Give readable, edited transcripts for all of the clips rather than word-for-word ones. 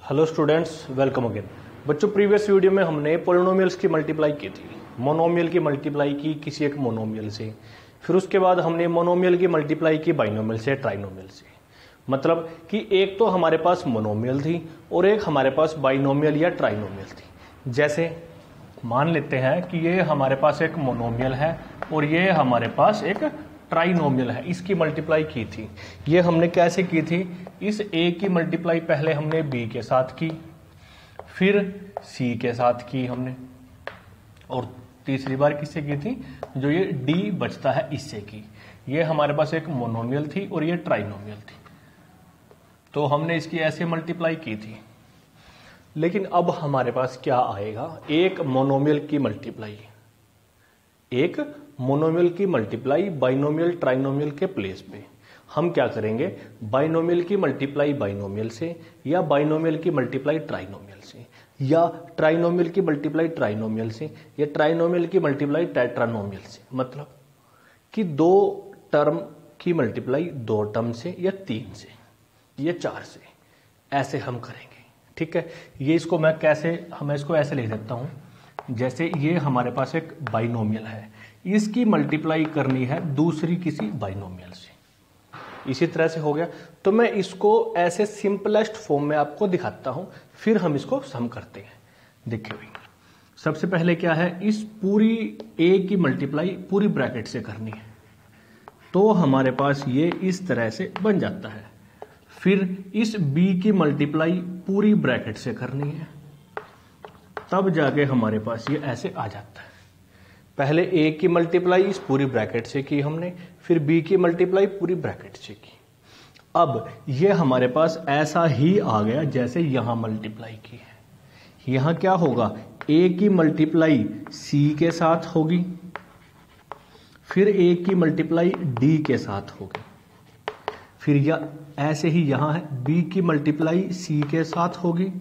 Hello students, welcome again. बच्चों, previous video में हमने पोलिनोमियल्स की मल्टीप्लाई की थी, मोनोमियल की मल्टीप्लाई की किसी एक मोनोमियल से। फिर उसके बाद हमने मोनोमियल की मल्टीप्लाई की बाइनोमियल से, ट्राइनोमियल से। मतलब कि एक तो हमारे पास मोनोमियल थी और एक हमारे पास बाइनोमियल या ट्राइनोमियल थी। जैसे मान लेते हैं कि ये हमारे पास एक मोनोमियल है और ये हमारे पास एक ट्राइनोमियल है, इसकी मल्टीप्लाई की थी। ये हमने कैसे की थी? इस ए की मल्टीप्लाई पहले हमने बी के साथ की, फिर सी के साथ की हमने, और तीसरी बार किससे की थी? जो ये डी बचता है इससे की। ये हमारे पास एक मोनोमियल थी और ये ट्राइनोमियल थी, तो हमने इसकी ऐसे मल्टीप्लाई की थी। लेकिन अब हमारे पास क्या आएगा? एक मोनोमियल की मल्टीप्लाई, एक मोनोमियल की मल्टीप्लाई बाइनोमियल ट्राइनोमियल के प्लेस पे हम क्या करेंगे? बाइनोमियल की मल्टीप्लाई बाइनोमियल से, या बाइनोमियल की मल्टीप्लाई ट्राइनोमियल से, या ट्राइनोमियल की मल्टीप्लाई ट्राइनोमियल से, या ट्राइनोमियल की मल्टीप्लाई टेट्रानोमियल से। मतलब कि दो टर्म की मल्टीप्लाई दो टर्म से, या तीन से, या चार से, ऐसे हम करेंगे। ठीक है, ये इसको मैं इसको ऐसे लिख देता हूं। जैसे ये हमारे पास एक बाइनोमियल है, इसकी मल्टीप्लाई करनी है दूसरी किसी बाइनोमियल से, इसी तरह से हो गया। तो मैं इसको ऐसे सिंपलेस्ट फॉर्म में आपको दिखाता हूं, फिर हम इसको सम करते हैं। देखिए भाई, सबसे पहले क्या है, इस पूरी ए की मल्टीप्लाई पूरी ब्रैकेट से करनी है, तो हमारे पास ये इस तरह से बन जाता है। फिर इस बी की मल्टीप्लाई पूरी ब्रैकेट से करनी है, तब जाके हमारे पास ये ऐसे आ जाता है। पहले ए की मल्टीप्लाई इस पूरी ब्रैकेट से की हमने, फिर बी की मल्टीप्लाई पूरी ब्रैकेट से की। अब ये हमारे पास ऐसा ही आ गया जैसे यहां मल्टीप्लाई की है। यहां क्या होगा? ए की मल्टीप्लाई सी के साथ होगी, फिर ए की मल्टीप्लाई डी के साथ होगी, फिर ऐसे ही यहां है बी की मल्टीप्लाई सी के साथ होगी,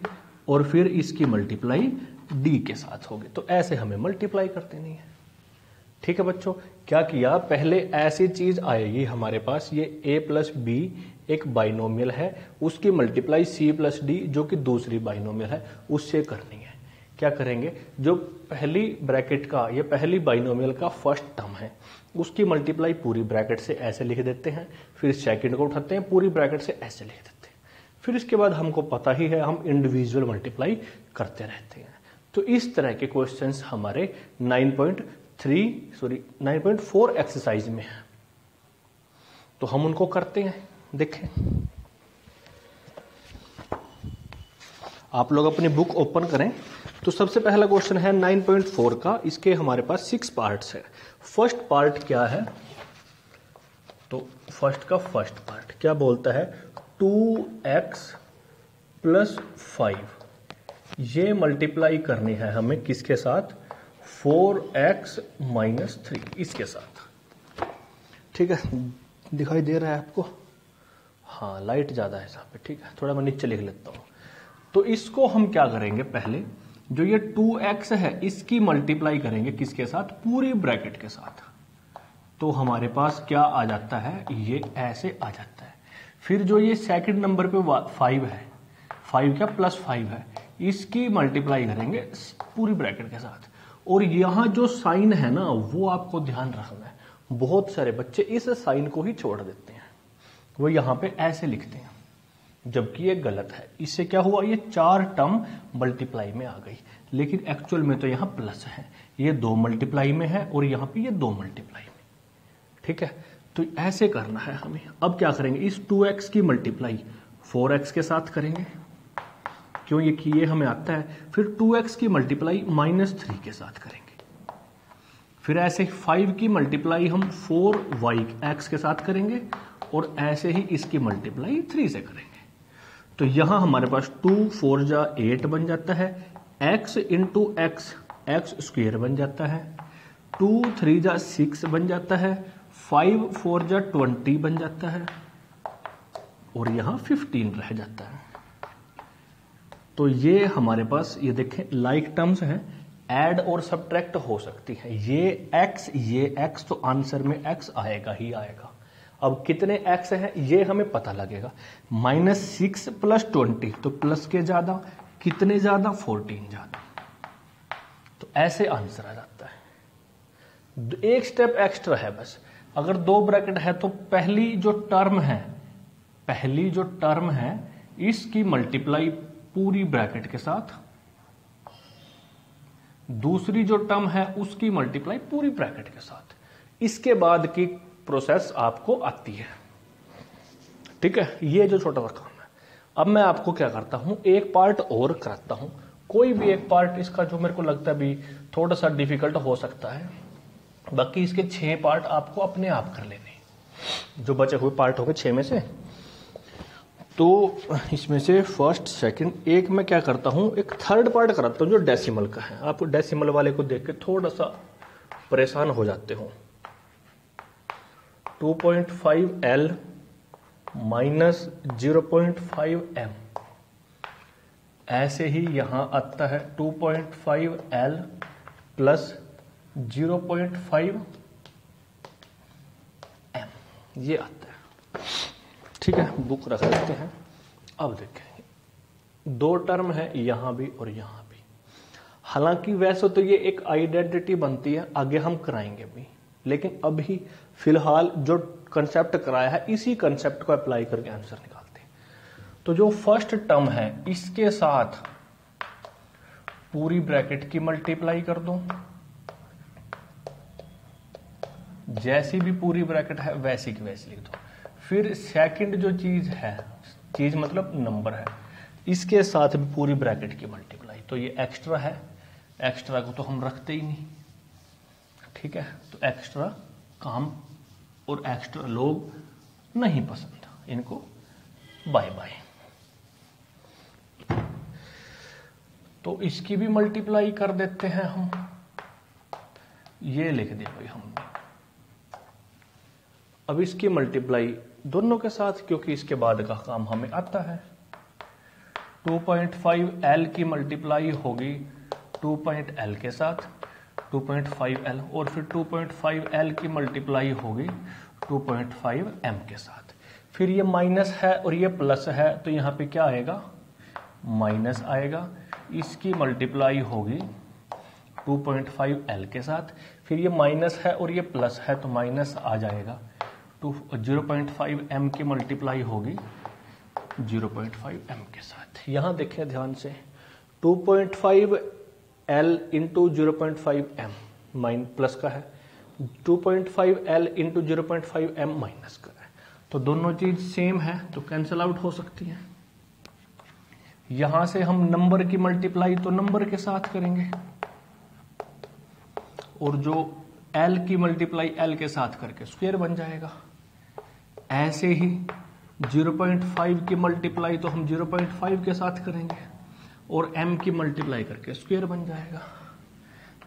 और फिर इसकी मल्टीप्लाई डी के साथ होगी। तो ऐसे हमें मल्टीप्लाई कर देनी है। ठीक है बच्चों, क्या किया? पहले ऐसी चीज आएगी हमारे पास, ये a प्लस बी एक बाइनोमियल है, उसकी मल्टीप्लाई c प्लस डी जो कि दूसरी बाइनोमियल है उससे करनी है। क्या करेंगे? जो पहली ब्रैकेट का, ये पहली बाइनोमियल का फर्स्ट टर्म है, उसकी मल्टीप्लाई पूरी ब्रैकेट से ऐसे लिख देते हैं, फिर सेकंड को उठाते हैं पूरी ब्रैकेट से ऐसे लिख देते हैं। फिर इसके बाद हमको पता ही है, हम इंडिविजुअल मल्टीप्लाई करते रहते हैं। तो इस तरह के क्वेश्चंस हमारे 9.4 एक्सरसाइज में है, तो हम उनको करते हैं। देखें, आप लोग अपनी बुक ओपन करें। तो सबसे पहला क्वेश्चन है 9.4 का, इसके हमारे पास 6 पार्ट्स है। फर्स्ट पार्ट क्या है? तो फर्स्ट पार्ट क्या बोलता है? 2x + 5 ये मल्टीप्लाई करनी है हमें किसके साथ? 4x - 3 इसके साथ। ठीक है, दिखाई दे रहा है आपको? हाँ, लाइट ज्यादा है यहाँ पे। ठीक है, थोड़ा मैं नीचे लिख लेता हूं। तो इसको हम क्या करेंगे? पहले जो ये 2x है इसकी मल्टीप्लाई करेंगे किसके साथ? पूरी ब्रैकेट के साथ। तो हमारे पास क्या आ जाता है? ये ऐसे आ जाता है। फिर जो ये सेकंड नंबर पे 5 है, 5 क्या +5 है, इसकी मल्टीप्लाई करेंगे पूरी ब्रैकेट के साथ। और यहां जो साइन है ना, वो आपको ध्यान रखना है। बहुत सारे बच्चे इस साइन को ही छोड़ देते हैं, वो यहां पे ऐसे लिखते हैं, जबकि ये गलत है। इससे क्या हुआ? ये 4 टर्म मल्टीप्लाई में आ गई, लेकिन एक्चुअल में तो यहां प्लस है। ये 2 मल्टीप्लाई में है और यहां पे ये 2 मल्टीप्लाई में। ठीक है, तो ऐसे करना है हमें। अब क्या करेंगे? इस 2x की मल्टीप्लाई 4x के साथ करेंगे, क्यों? ये हमें आता है। फिर 2x की मल्टीप्लाई -3 के साथ करेंगे। फिर ऐसे 5 की मल्टीप्लाई हम 4x के साथ करेंगे, और ऐसे ही इसकी मल्टीप्लाई 3 से करेंगे। तो यहां हमारे पास 2 4 जा 8 बन जाता है, x × x स्क्वायर बन जाता है, 2 3 जा 6 बन जाता है, 5 4 जा 20 बन जाता है, और यहां 15 रह जाता है। तो ये हमारे पास, ये देखें, लाइक टर्म्स हैं, ऐड और सब्ट्रैक्ट हो सकती है। ये x, तो आंसर में x आएगा ही आएगा। अब कितने एक्स हैं ये हमें पता लगेगा। -6 + 20 तो प्लस के ज्यादा, कितने ज्यादा, 14 ज्यादा। तो ऐसे आंसर आ जाता है। एक स्टेप एक्स्ट्रा है बस, अगर 2 ब्रैकेट है तो पहली जो टर्म है इसकी मल्टीप्लाई पूरी ब्रैकेट के साथ, दूसरी जो टर्म है उसकी मल्टीप्लाई पूरी ब्रैकेट के साथ। इसके बाद की प्रोसेस आपको आती है। ठीक है, ये जो छोटा सा काम है। अब मैं आपको क्या करता हूं, एक पार्ट और कराता हूं, कोई भी एक पार्ट इसका जो मेरे को लगता है भी थोड़ा सा डिफिकल्ट हो सकता है। बाकी इसके 6 पार्ट आपको अपने आप कर लेने, जो बचे हुए पार्ट हो गए 6 में से। तो इसमें से फर्स्ट, सेकंड, एक मैं क्या करता हूं, एक थर्ड पार्ट कराता हूं जो डेसिमल का है। आप डेसिमल वाले को देख के थोड़ा सा परेशान हो जाते हो। 2.5L माइनस 0.5M, ऐसे ही यहां आता है 2.5L प्लस 0.5M, ये आता है। ठीक है, बुक रख लेते हैं। अब देखें 2 टर्म है यहां भी और यहां भी। हालांकि वैसे तो ये एक आइडेंटिटी बनती है, आगे हम कराएंगे भी, लेकिन अभी फिलहाल जो कंसेप्ट कराया है इसी कंसेप्ट को अप्लाई करके आंसर निकालते हैं। तो जो फर्स्ट टर्म है इसके साथ पूरी ब्रैकेट की मल्टीप्लाई कर दो, जैसी भी पूरी ब्रैकेट है वैसी की वैसी लिख दो। फिर सेकंड जो चीज है, चीज मतलब नंबर है, इसके साथ भी पूरी ब्रैकेट की मल्टीप्लाई। तो ये एक्स्ट्रा है, एक्स्ट्रा को तो हम रखते ही नहीं। ठीक है, तो एक्स्ट्रा काम और एक्स्ट्रा लोग नहीं पसंद, इनको बाय बाय। तो इसकी भी मल्टीप्लाई कर देते हैं हम, ये लिख दिया भाई हमने। अब इसकी मल्टीप्लाई दोनों के साथ, क्योंकि इसके बाद का काम हमें आता है। 2.5L की मल्टीप्लाई होगी 2.L के साथ, 2.5L, और फिर 2.5L की मल्टीप्लाई होगी 2.5M के साथ। फिर ये माइनस है और ये प्लस है, तो यहां पे क्या आएगा, माइनस आएगा। इसकी मल्टीप्लाई होगी 2.5L के साथ, फिर ये माइनस है और ये प्लस है तो माइनस आ जाएगा। 0.5M की मल्टीप्लाई होगी 0.5M के साथ। यहां देखें ध्यान से, 2.5L into 0.5M mine plus का है, 2.5L इंटू 0.5M माइनस का है। तो दोनों चीज सेम है तो कैंसिल आउट हो सकती है। यहां से हम नंबर की मल्टीप्लाई तो नंबर के साथ करेंगे, और जो L की मल्टीप्लाई L के साथ करके स्क्वायर बन जाएगा। ऐसे ही 0.5 की मल्टीप्लाई तो हम 0.5 के साथ करेंगे, और M की मल्टीप्लाई करके स्क्वायर बन जाएगा।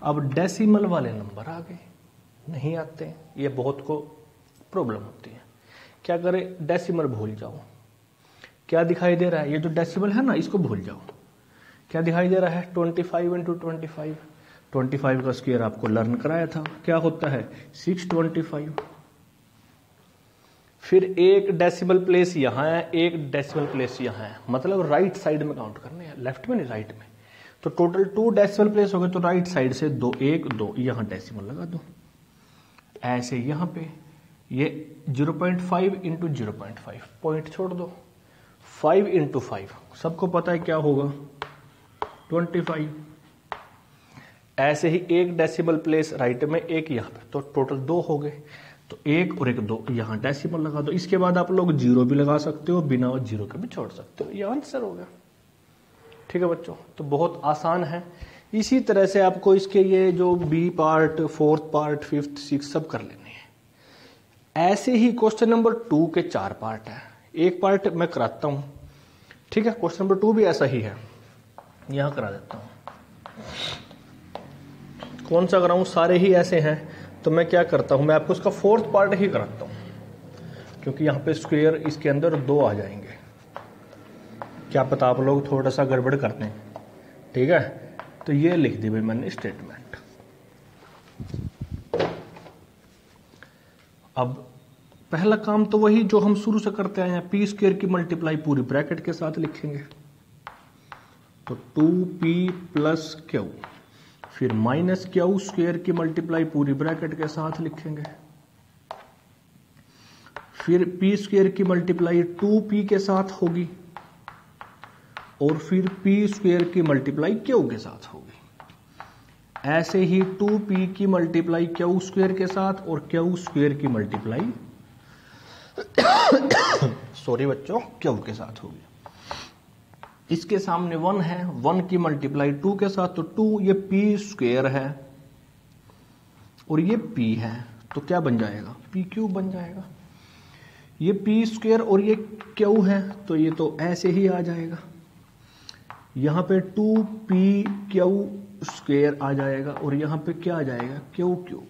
अब डेसिमल वाले नंबर आ गए, नहीं आते, ये बहुत को प्रॉब्लम होती है। क्या करें, डेसिमल भूल जाओ। क्या दिखाई दे रहा है, ये जो डेसिमल है ना इसको भूल जाओ। क्या दिखाई दे रहा है, 25 इंटू 25। 25 का स्क्वायर आपको लर्न कराया था, क्या होता है 625। फिर एक डेसिमल प्लेस यहां है, एक डेसिमल प्लेस यहां है, मतलब राइट साइड में काउंट करने हैं, लेफ्ट में नहीं राइट में। तो टोटल 2 डेसिमल प्लेस हो गए, तो राइट साइड से 2, 1, 2 यहां डेसिमल लगा दो। ऐसे यहां पे ये 0.5 इंटू 0.5 पॉइंट छोड़ दो, 5 इंटू 5 सबको पता है क्या होगा 25। ऐसे ही एक डेसिमल प्लेस राइट में, एक यहां पे, तो टोटल 2 हो गए। तो 1 और 1 2 यहां डेसिमल लगा दो। इसके बाद आप लोग 0 भी लगा सकते हो, बिना 0 के भी छोड़ सकते हो, ये आंसर हो गया। ठीक है बच्चों, तो बहुत आसान है। इसी तरह से आपको इसके ये जो B part, 4th part, 5th, 6th सब कर लेने हैं। ऐसे ही क्वेश्चन नंबर 2 के 4 पार्ट है, एक पार्ट मैं कराता हूं। ठीक है, क्वेश्चन नंबर 2 भी ऐसा ही है, यहां करा देता हूं। कौन सा कराऊं, सारे ही ऐसे हैं, तो मैं क्या करता हूं, मैं आपको उसका 4th पार्ट ही कराता हूं, क्योंकि यहां पे स्क्वायर इसके अंदर 2 आ जाएंगे। क्या पता आप लोग थोड़ा सा गड़बड़ करते हैं। ठीक है, तो ये लिख दी भाई मैंने स्टेटमेंट। अब पहला काम तो वही जो हम शुरू से करते आए हैं, पी स्क्वायर की मल्टीप्लाई पूरी ब्रैकेट के साथ लिखेंगे, तो 2p प्लस क्यू, फिर माइनस क्यू स्क्वायर की मल्टीप्लाई पूरी ब्रैकेट के साथ लिखेंगे, फिर पी स्क्वायर की मल्टीप्लाई 2p के साथ होगी, और फिर पी स्क्वायर की मल्टीप्लाई क्यू के साथ होगी। ऐसे ही 2p की मल्टीप्लाई क्यू स्क्वायर के साथ और क्यू स्क्वायर की मल्टीप्लाई सॉरी बच्चों क्यू के साथ होगी। इसके सामने 1 है, 1 की मल्टीप्लाई 2 के साथ, तो 2 ये p स्क्वायर है और ये p है, तो क्या बन जाएगा, p क्यूब बन जाएगा। ये p स्क्वायर और ये q है, तो ये तो ऐसे ही आ जाएगा। यहां पे 2p क्यू स्क्वायर आ जाएगा और यहां पे क्या आ जाएगा, क्यू क्यूब।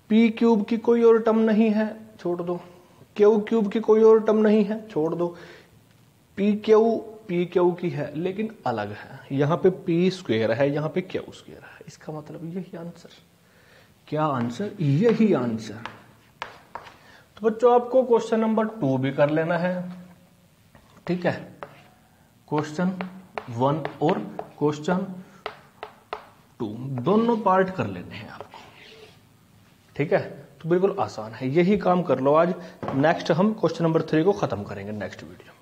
p क्यूब की कोई और टर्म नहीं है, छोड़ दो। क्यू क्यूब की कोई और टर्म नहीं है, छोड़ दो। p क्यू की है लेकिन अलग है, यहां पे p स्क्वायर है, यहां पे क्यू स्क्वायर है। इसका मतलब यही आंसर। क्या आंसर, यही आंसर। तो बच्चों आपको क्वेश्चन नंबर 2 भी कर लेना है, ठीक है। क्वेश्चन 1 और क्वेश्चन 2 दोनों पार्ट कर लेने हैं आपको, ठीक है। तो बिल्कुल आसान है, यही काम कर लो आज। नेक्स्ट हम क्वेश्चन नंबर 3 को खत्म करेंगे नेक्स्ट वीडियो।